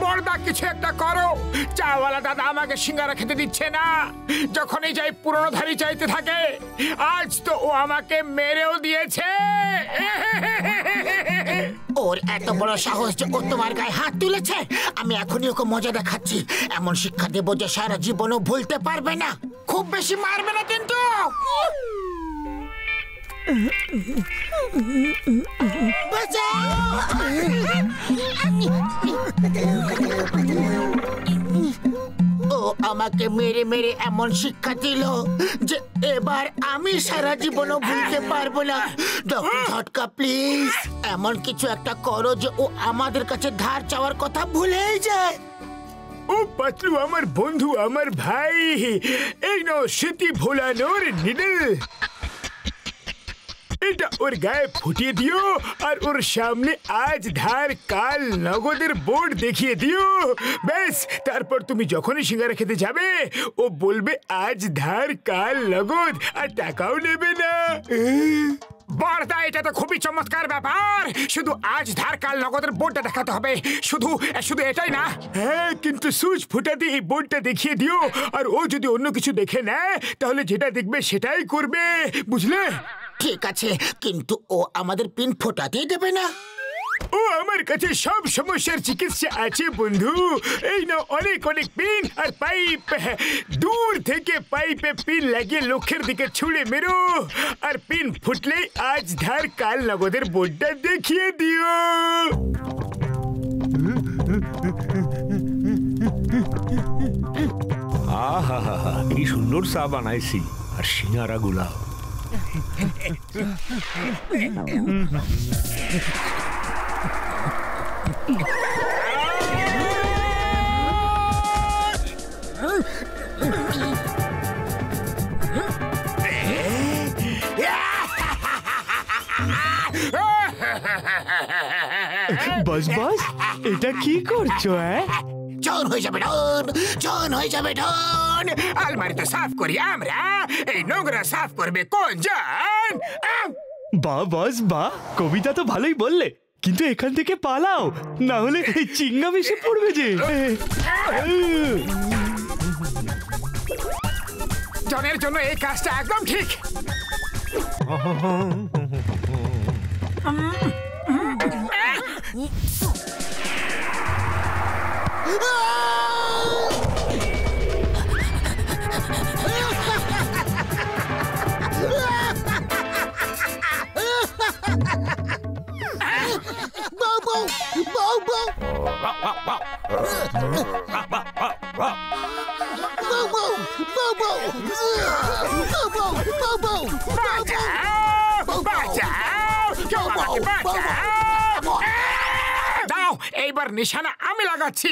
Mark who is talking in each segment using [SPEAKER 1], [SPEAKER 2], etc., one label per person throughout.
[SPEAKER 1] বড়দা, কিছু একটা করো। চাওয়ালা দাদা আমাকে সিঙ্গারা খেতে দিচ্ছে না। যখনই যাই পুরনো ধারি চাইতে থাকে। আজ তো ও আমাকে মেরেও দিয়েছে।
[SPEAKER 2] ওর এত বড় সাহস যে ও তোমার গায়ে হাত তুলেছে। আমি এখনই ওকে মজা দেখাচ্ছি। এমন শিক্ষা দেবো যে সারা জীবনও ভুলতে পারবে না। খুব বেশি মারবে না কিন্তু। ও আমাকে মেরে মেরে এমন শিক্ষা দিল যে এবার আমি সারা জীবনও ভুলতে পারবো না। ডক্টর ঝটকা, প্লিজ এমন কিছু একটা করো যে ও আমাদের কাছে ধার চাওয়ার কথা ভুলেই যায়।
[SPEAKER 1] ও পাতলু আমার বন্ধু, আমার ভাই। এই নাও স্মৃতি ভোলানোর নিডল। এটা ওর গায়ে ফুটিয়ে দিও আর ওর সামনে আজ ধার কাল নগদের বোর্ড দেখিয়ে দিও। ব্যাস, তারপর তুমি যখনই সিঙ্গারা খেতে যাবে ও বলবে আজ ধার কাল নগদ, আর টাকাও নেবে না। বড়দা, এটা তো খুবই চমৎকার ব্যাপার। শুধু আজ ধার কাল নগদের বোর্ডটা দেখাতে হবে। শুধু শুধু এটাই না। হ্যাঁ, কিন্তু সুচ ফুটাতে এই বোর্ডটা দেখিয়ে দিও। আর ও যদি অন্য কিছু দেখে নেয় তাহলে যেটা দেখবে সেটাই করবে, বুঝলে?
[SPEAKER 2] ঠিক আছে, কিন্তু ও আমাদের পিন ফোটাতেই দেবে না।
[SPEAKER 1] ও আমার কাছে সব সমস্যার চিকিৎসা আছে বন্ধু। এই না অনেক অনেক পিন আর পাইপ। দূর থেকে পাইপে পিন লাগিয়ে লক্ষ্যের দিকে ছুঁড়ে মেরো, আর পিন ফুটলেই আজ ধার কাল নগদের বোর্ডটা দেখিয়ে দিও।
[SPEAKER 3] আহা হা হা, কি সুন্দর চা বানাইছি, আর সিঙ্গারা গুলা।
[SPEAKER 4] বস বস, এটা কি করছো?
[SPEAKER 2] জন হয়ে যাবে ডন, জন হয়ে যাবে ডন।
[SPEAKER 1] আলমারি তো সাফ করি আমরা, এই নোংরা সাফ করবে কোন জন?
[SPEAKER 4] বাহ বস বাহ, কবিতা তো ভালোই বললে, কিন্তু এখান থেকে পালাও, না হলে চিংগাম এসে পড়বে যে।
[SPEAKER 1] জনের জন্য এই কাজটা একদম ঠিক। দাও, এইবার নিশানা আমি লাগাচ্ছি।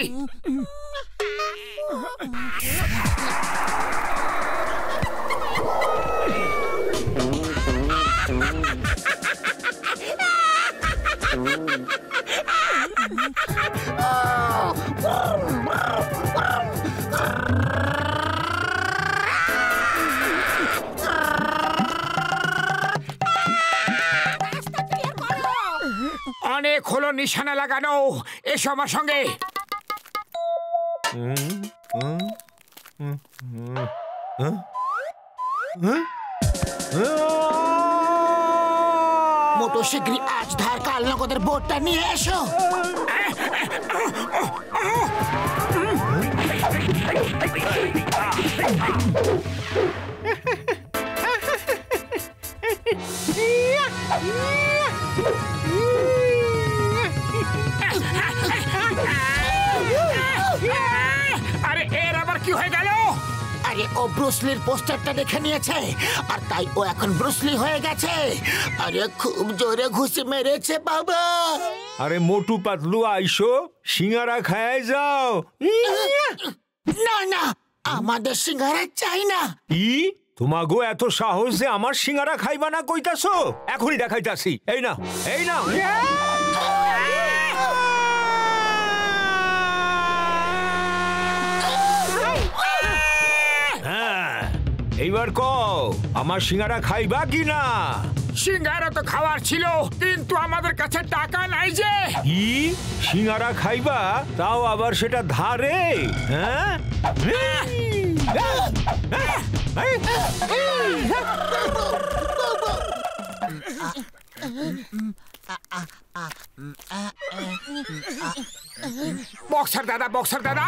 [SPEAKER 1] অনেক হলো নিশানা লাগানো, এসো আমার সঙ্গে।
[SPEAKER 2] মোটো শীঘ্রই আজ ধার কাল নগদের বোর্ডটা নিয়ে এসো।
[SPEAKER 1] আরে এর আবার কি হয়ে গেল?
[SPEAKER 2] আরে ও ব্রুসলির পোস্টারটা দেখে নিয়েছে, আর তাই ও এখন ব্রুসলি হয়ে গেছে। আরে খুব জোরে ঘুষি মেরেছে বাবা।
[SPEAKER 3] আরে মোটু পাতলু আইসো, সিঙ্গারা খায় যাও।
[SPEAKER 2] না না, আমাদের সিঙ্গারা চাই না।
[SPEAKER 3] ই তোমাগো এত সাহস যে আমার সিঙ্গারা খাইবা না কইতাছো? এখনই দেখাইতাছি। এই না, এই না। হ্যাঁ, এইবার কও আমার সিঙ্গারা খাইবা কি না?
[SPEAKER 1] সিঙ্গারা তো খাওয়ার ছিল, কিন্তু আমাদের কাছে টাকা নাই যে।
[SPEAKER 3] কি সিঙ্গারা খাইবা, তাও আবার সেটা ধারে? হ্যাঁ,
[SPEAKER 1] বক্সার দাদা,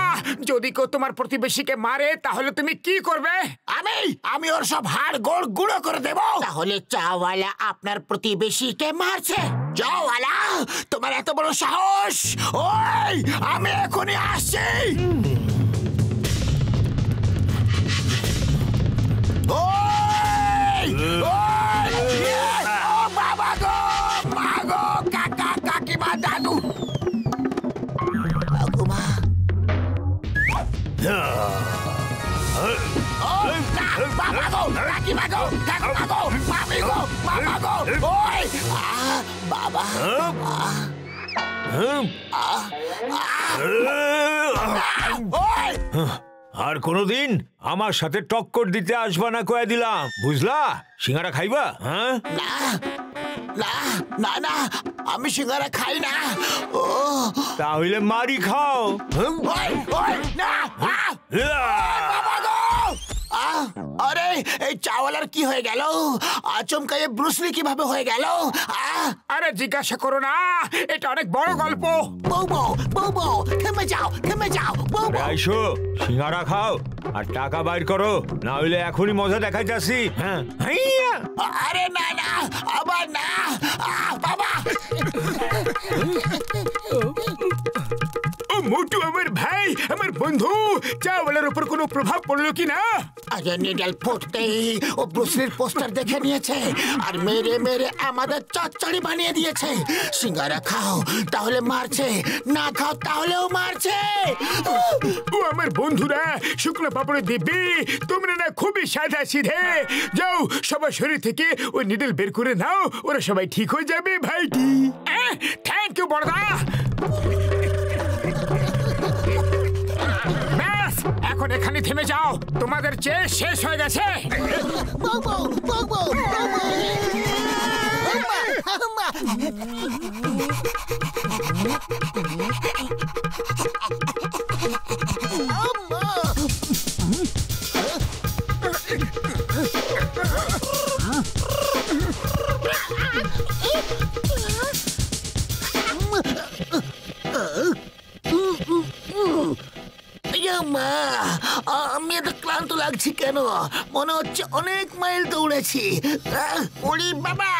[SPEAKER 1] যদি কেউ তোমার প্রতিবেশীকে মারে তাহলে তুমি কি করবে?
[SPEAKER 2] আমি ওর সব হাড় গোড় গুঁড়ো করে দেব। তাহলে চাওয়ালা আপনার প্রতিবেশীকে মারছে? চাওয়ালা, তোমার এত বড় সাহস! ওই, আমি এখনই আসছি। ওই, ওই, ও বাবা গো, মা গো, কাকা, কাকিমা, দাদু, ঠাকুমা। বাবা গো, কাকিমা গো, ঠাকুমা গো, মামি গো, বাবা গো, ওই, বাবা, ওই।
[SPEAKER 3] আর কোনোদিন আমার সাথে টক্কর দিতে আসবা না কয়ে দিলাম, বুঝলা? সিঙ্গারা খাইবা? হ্যাঁ,
[SPEAKER 2] না না না না, আমি সিঙ্গারা খাই না। ও,
[SPEAKER 3] তাহলে মারি খাও।
[SPEAKER 2] ওই, ওই, না, বাবা গো! আরে, এই চাওয়ালার কি হয়ে গেল? আচমকা এ ব্রুসলি কিভাবে হয়ে গেল?
[SPEAKER 1] আরে জিজ্ঞাসা করো না, এটা অনেক বড় গল্প।
[SPEAKER 2] বউ, থেমে যাও, থেমে যাও, বউ।
[SPEAKER 3] আইসো, সিঙ্গারা খাও আর টাকা বাইর করো, না হইলে এখনই মজা দেখাইতাছি। হ্যাঁ,
[SPEAKER 2] আরে না না, আবার না, বাবা।
[SPEAKER 1] ও মোটু আমার ভাই, আমার বন্ধু, চাওয়ালার উপর কোনো প্রভাব পড়লো কি না?
[SPEAKER 2] আগে নিডল ফুটতেই ও ব্রুসলির পোস্টার দেখে নিয়েছে আর মেরে মেরে আমাদের চচ্চড়ি বানিয়ে দিয়েছে। সিঙ্গারা খাও তাহলে মারছে, না খাও তাহলেও মারছে।
[SPEAKER 1] ও আমার বন্ধুরা, শুকনো পাপড়ে দিব্যি, তোমরা না খুবই সাদা সিধে। যাও, সবার শরীর থেকে ওই নিডল বের করে নাও, ওরা সবাই ঠিক হয়ে যাবে ভাইটি। থ্যাংক ইউ বড়দা। ব্যাস, এখন এখানে থেমে যাও, তোমাদের চেয়ে শেষ হয়ে গেছে।
[SPEAKER 2] মা, আমি এত ক্লান্ত লাগছি কেন? মনে হচ্ছে অনেক মাইল দৌড়েছি। ওরে বাবা,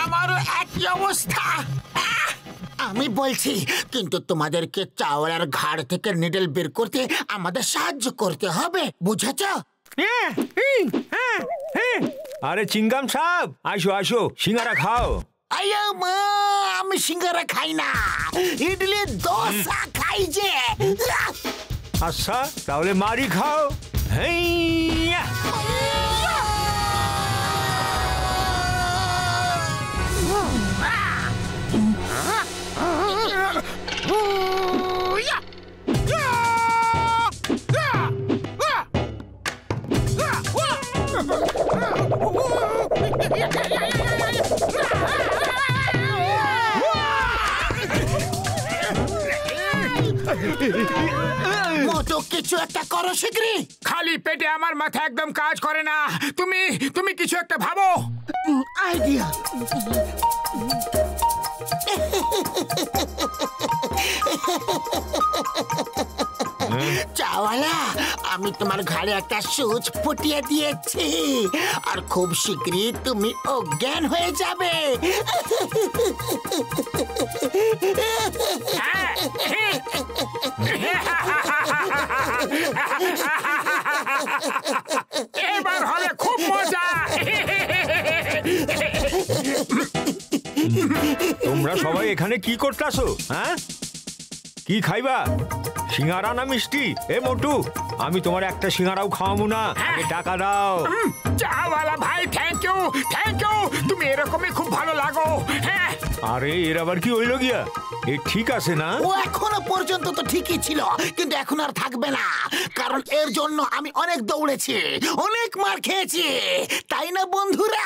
[SPEAKER 2] আমারও একই অবস্থা। আমি বলছি, কিন্তু তোমাদেরকে চাওয়ালার ঘাড় থেকে নিডল বের করতে আমাদের সাহায্য করতে হবে, বুঝেছ?
[SPEAKER 3] আরে চিঙ্গাম সাহেব, আইসো আইসো, সিঙ্গারা খাও।
[SPEAKER 2] আয়া মা, আমি সিঙ্গারা খাই না, ইডলি দোসা খাই যে।
[SPEAKER 3] আচ্ছা, তাহলে মারি খাও। হেইয়া,
[SPEAKER 2] মোটো কিছু একটা করো শিগগিরই।
[SPEAKER 1] খালি পেটে আমার মাথা একদম কাজ করে না। তুমি কিছু একটা ভাবো।
[SPEAKER 2] আইডিয়া। চাওয়ালা, আমি তোমার ঘাড়ে একটা সুচ ফুটিয়ে দিয়েছি আর খুব শীঘ্রই তুমি অজ্ঞান হয়ে যাবে।
[SPEAKER 1] এবার হবে খুব মজা।
[SPEAKER 3] তোমরা সবাই এখানে কি করতেছো? হ্যাঁ, কি খাইবা? সিঙ্গারা না মিষ্টি? এ মোটু, আমি তোমার একটা সিঙ্গারাও খাওয়াবো না, আগে টাকা দাও।
[SPEAKER 1] চাওয়ালা ভাই, থ্যাংক ইউ। তুমি এরকমই খুব ভালো লাগো। হ্যাঁ,
[SPEAKER 3] আরে এর আবার কি হইল গিয়া? এ ঠিক আছে না?
[SPEAKER 2] ও এখনো পর্যন্ত তো ঠিকই ছিল, কিন্তু এখন আর থাকবে না, কারণ এর জন্য আমি অনেক দৌড়েছি, অনেক মার খেয়েছি, তাই না বন্ধুরা?